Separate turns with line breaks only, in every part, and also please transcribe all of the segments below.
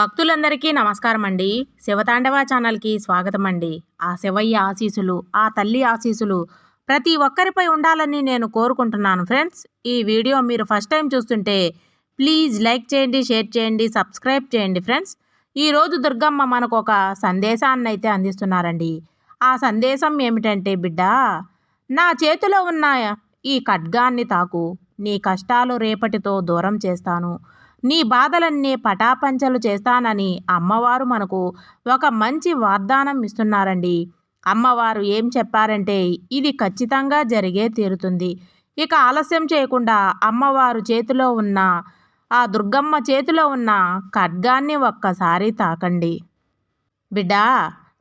భక్తులందరికీ నమస్కారం అండి. శివతాండవ ఛానల్‌కి స్వాగతం అండి. ఆ శివయ్య ఆశీస్సులు, ఆ తల్లి ఆశీస్సులు ప్రతి ఒక్కరిపై ఉండాలని నేను కోరుకుంటున్నాను ఫ్రెండ్స్. ఈ వీడియో మీరు ఫస్ట్ టైం చూస్తుంటే ప్లీజ్ లైక్ చేయండి, షేర్ చేయండి, సబ్స్క్రైబ్ చేయండి ఫ్రెండ్స్. ఈరోజు దుర్గమ్మ మనకు ఒక సందేశాన్నైతే అందిస్తున్నారండి. ఆ సందేశం ఏమిటంటే, బిడ్డా, నా చేతిలో ఉన్న ఈ ఖడ్గాన్ని తాకు, నీ కష్టాలు రేపటితో దూరం చేస్తాను, నీ బాధలన్నీ పటాపంచలు చేస్తానని అమ్మవారు మనకు ఒక మంచి వాగ్దానం ఇస్తున్నారండి. అమ్మవారు ఏం చెప్పారంటే, ఇది ఖచ్చితంగా జరిగే తీరుతుంది. ఇక ఆలస్యం చేయకుండా అమ్మవారు చేతిలో ఉన్న, ఆ దుర్గమ్మ చేతిలో ఉన్న ఖడ్గాన్ని ఒక్కసారి తాకండి. బిడ్డా,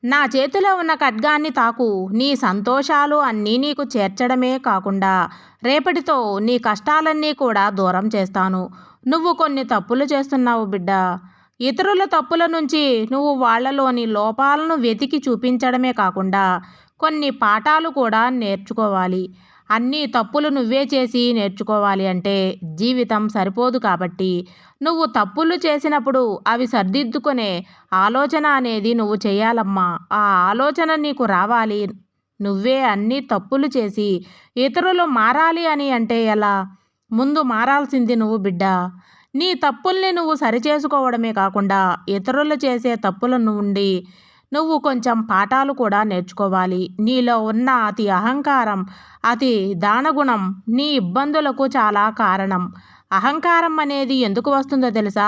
నా చేతిలో ఉన్న ఖడ్గాన్ని తాకు, నీ సంతోషాలు అన్నీ నీకు చేర్చడమే కాకుండా రేపటితో నీ కష్టాలన్నీ కూడా దూరం చేస్తాను. నువ్వు కొన్ని తప్పులు చేస్తున్నావు బిడ్డా. ఇతరుల తప్పుల నుంచి నువ్వు వాళ్ళలోని లోపాలను వెతికి చూపించడమే కాకుండా కొన్ని పాఠాలు కూడా నేర్చుకోవాలి. అన్నీ తప్పులు నువ్వే చేసి నేర్చుకోవాలి అంటే జీవితం సరిపోదు. కాబట్టి నువ్వు తప్పులు చేసినప్పుడు అవి సరిదిద్దుకునే ఆలోచన అనేది నువ్వు చేయాలమ్మా. ఆ ఆలోచన నీకు రావాలి. నువ్వే అన్ని తప్పులు చేసి ఇతరులు మారాలి అని అంటే ఎలా? ముందు మారాల్సింది నువ్వు బిడ్డా. నీ తప్పుల్ని నువ్వు సరిచేసుకోవడమే కాకుండా ఇతరులు చేసే తప్పుల నుండి నువ్వు కొంచెం పాఠాలు కూడా నేర్చుకోవాలి. నీలో ఉన్న అతి అహంకారం, అతి దానగుణం నీ ఇబ్బందులకు చాలా కారణం. అహంకారం అనేది ఎందుకు వస్తుందో తెలుసా?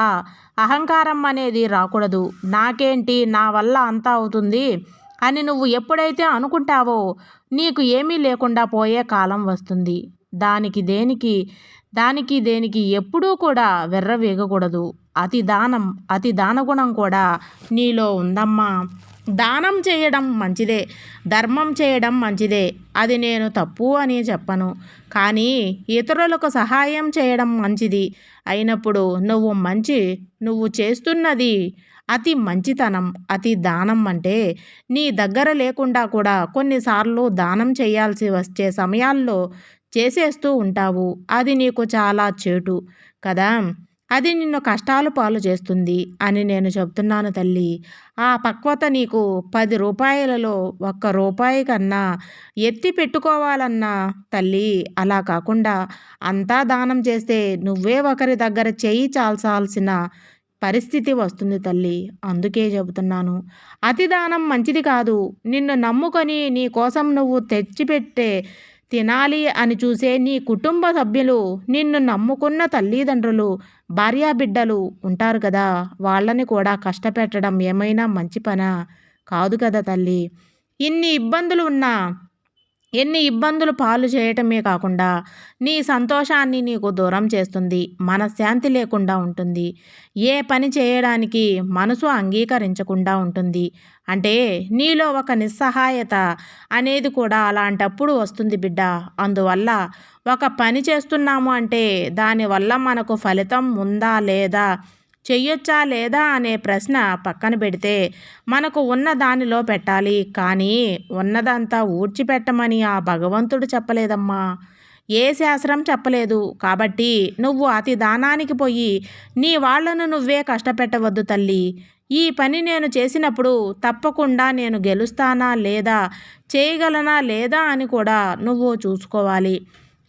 అహంకారం అనేది రాకూడదు. నాకేంటి, నా వల్ల అంతా అవుతుంది అని నువ్వు ఎప్పుడైతే అనుకుంటావో నీకు ఏమీ లేకుండా పోయే కాలం వస్తుంది. దానికి దేనికి ఎప్పుడూ కూడా వెర్రవేగకూడదు. అతి దానగుణం కూడా నీలో ఉందమ్మా. దానం చేయడం మంచిదే, ధర్మం చేయడం మంచిదే. అది నేను తప్పు అని చెప్పను. కానీ ఇతరులకు సహాయం చేయడం మంచిది అయినప్పుడు నువ్వు చేస్తున్నది అతి మంచితనం. అతి దానం అంటే నీ దగ్గర లేకుండా కూడా కొన్నిసార్లు దానం చేయాల్సి వచ్చే సమయాల్లో చేసేస్తూ ఉంటావు. అది నీకు చాలా చేటు కదా. అది నిన్ను కష్టాలు పాలు చేస్తుంది అని నేను చెప్తున్నాను తల్లి. ఆ పక్వత నీకు 10 రూపాయలలో ఒక్క రూపాయి కన్నా ఎత్తి పెట్టుకోవాలన్నా తల్లి. అలా కాకుండా అంతా దానం చేస్తే నువ్వే ఒకరి దగ్గర చేయి చాల్చాల్సిన పరిస్థితి వస్తుంది తల్లి. అందుకే చెబుతున్నాను, అతి దానం మంచిది కాదు. నిన్ను నమ్ముకొని నీ కోసం నువ్వు తెచ్చిపెట్టే తినాలి అని చూసే నీ కుటుంబ సభ్యులు, నిన్ను నమ్ముకున్న తల్లిదండ్రులు, భార్యాబిడ్డలు ఉంటారు కదా, వాళ్ళని కూడా కష్టపెట్టడం ఏమైనా మంచి పనా? కాదు కదా తల్లి. ఎన్ని ఇబ్బందులు పాలు చేయటమే కాకుండా నీ సంతోషాన్ని నీకు దూరం చేస్తుంది. మనశ్శాంతి లేకుండా ఉంటుంది. ఏ పని చేయడానికి మనసు అంగీకరించకుండా ఉంటుంది. అంటే నీలో ఒక నిస్సహాయత అనేది కూడా అలాంటప్పుడు వస్తుంది బిడ్డ. అందువల్ల ఒక పని చేస్తున్నాము అంటే దానివల్ల మనకు ఫలితం ఉందా లేదా, చెయ్యొచ్చా లేదా అనే ప్రశ్న పక్కన పెడితే మనకు ఉన్న దానిలో పెట్టాలి. కానీ ఉన్నదంతా ఊడ్చిపెట్టమని ఆ భగవంతుడు చెప్పలేదమ్మా. ఏ శాస్త్రం చెప్పలేదు. కాబట్టి నువ్వు అతి దానానికి పోయి నీ వాళ్లను నువ్వే కష్టపెట్టవద్దు తల్లి. ఈ పని నేను చేసినప్పుడు తప్పకుండా నేను గెలుస్తానా లేదా, చేయగలనా లేదా అని కూడా నువ్వు చూసుకోవాలి.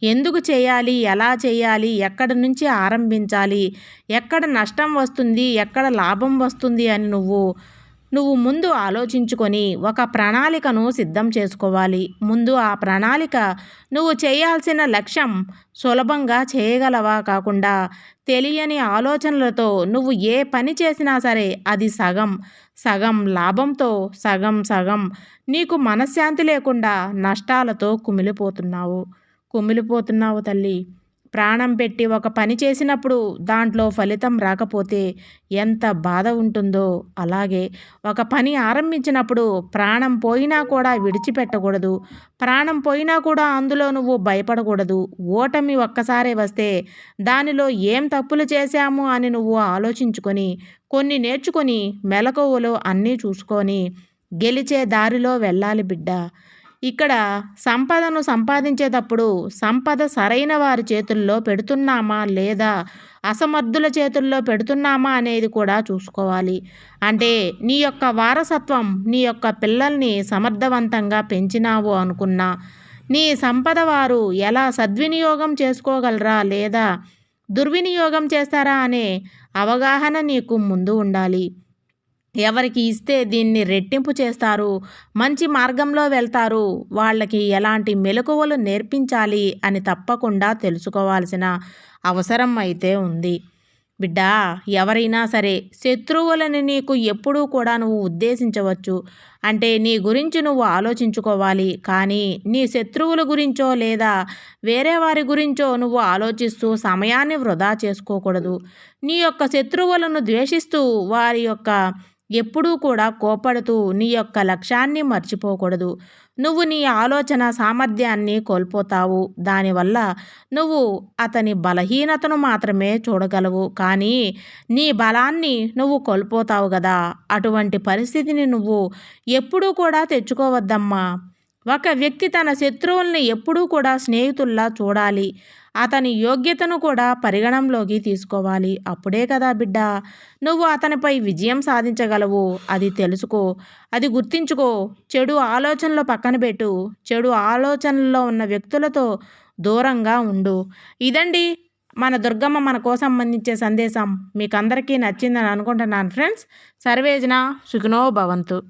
ఎందుకు చేయాలి, ఎలా చేయాలి, ఎక్కడి నుంచి ఆరంభించాలి, ఎక్కడ నష్టం వస్తుంది, ఎక్కడ లాభం వస్తుంది అని నువ్వు ముందు ఆలోచించుకొని ఒక ప్రణాళికను సిద్ధం చేసుకోవాలి. ముందు ఆ ప్రణాళిక నువ్వు చేయాల్సిన లక్ష్యం సులభంగా చేయగలవా కాకుండా తెలియని ఆలోచనలతో నువ్వు ఏ పని చేసినా సరే అది సగం సగం లాభంతో సగం సగం నీకు మనశ్శాంతి లేకుండా నష్టాలతో కుమిలిపోతున్నావు తల్లి. ప్రాణం పెట్టి ఒక పని చేసినప్పుడు దాంట్లో ఫలితం రాకపోతే ఎంత బాధ ఉంటుందో, అలాగే ఒక పని ఆరంభించినప్పుడు ప్రాణం పోయినా కూడా విడిచిపెట్టకూడదు. ప్రాణం పోయినా కూడా అందులో నువ్వు భయపడకూడదు. ఓటమి ఒక్కసారే వస్తే దానిలో ఏం తప్పులు చేశాము అని నువ్వు ఆలోచించుకొని కొన్ని నేర్చుకొని మెలకువలు అన్నీ చూసుకొని గెలిచే దారిలో వెళ్ళాలి బిడ్డ. ఇక్కడ సంపదను సంపాదించేటప్పుడు సంపద సరైన వారి చేతుల్లో పెడుతున్నామా లేదా అసమర్థుల చేతుల్లో పెడుతున్నామా అనేది కూడా చూసుకోవాలి. అంటే నీ యొక్క వారసత్వం నీ యొక్క పిల్లల్ని సమర్థవంతంగా పెంచినావు అనుకున్నా, నీ సంపద వారు ఎలా సద్వినియోగం చేసుకోగలరా లేదా దుర్వినియోగం చేస్తారా అనే అవగాహన నీకు ముందు ఉండాలి. ఎవరికి ఇస్తే దీన్ని రెట్టింపు చేస్తారు, మంచి మార్గంలో వెళ్తారు, వాళ్ళకి ఎలాంటి మెలకువలు నేర్పించాలి అని తప్పకుండా తెలుసుకోవాల్సిన అవసరం అయితే ఉంది. బిడ్డా, ఎవరైనా సరే శత్రువులని నీకు ఎప్పుడూ కూడా నువ్వు ఉద్దేశించవచ్చు. అంటే నీ గురించి నువ్వు ఆలోచించుకోవాలి. కానీ నీ శత్రువుల గురించో లేదా వేరే వారి గురించో నువ్వు ఆలోచిస్తూ సమయాన్ని వృధా చేసుకోకూడదు. నీ యొక్క శత్రువులను ద్వేషిస్తూ వారి యొక్క ఎప్పుడూ కూడా కోపడుతూ నీ యొక్క లక్ష్యాన్ని మర్చిపోకూడదు. నువ్వు నీ ఆలోచన సామర్థ్యాన్ని కోల్పోతావు. దానివల్ల నువ్వు అతని బలహీనతను మాత్రమే చూడగలవు, కానీ నీ బలాన్ని నువ్వు కోల్పోతావు కదా. అటువంటి పరిస్థితిని నువ్వు ఎప్పుడూ కూడా తెచ్చుకోవద్దమ్మా. ఒక వ్యక్తి తన శత్రువుల్ని ఎప్పుడూ కూడా స్నేహితుల్లా చూడాలి. అతని యోగ్యతను కూడా పరిగణంలోకి తీసుకోవాలి. అప్పుడే కదా బిడ్డ నువ్వు అతనిపై విజయం సాధించగలవు. అది తెలుసుకో, అది గుర్తించుకో. చెడు ఆలోచనలు పక్కన పెట్టు. చెడు ఆలోచనల్లో ఉన్న వ్యక్తులతో దూరంగా ఉండు. ఇదండి మన దుర్గమ్మ మన కోసం అందించే సందేశం. మీకు అందరికీ నచ్చిందని అనుకుంటున్నాను ఫ్రెండ్స్. సర్వేజన సుఖినో భవంతు.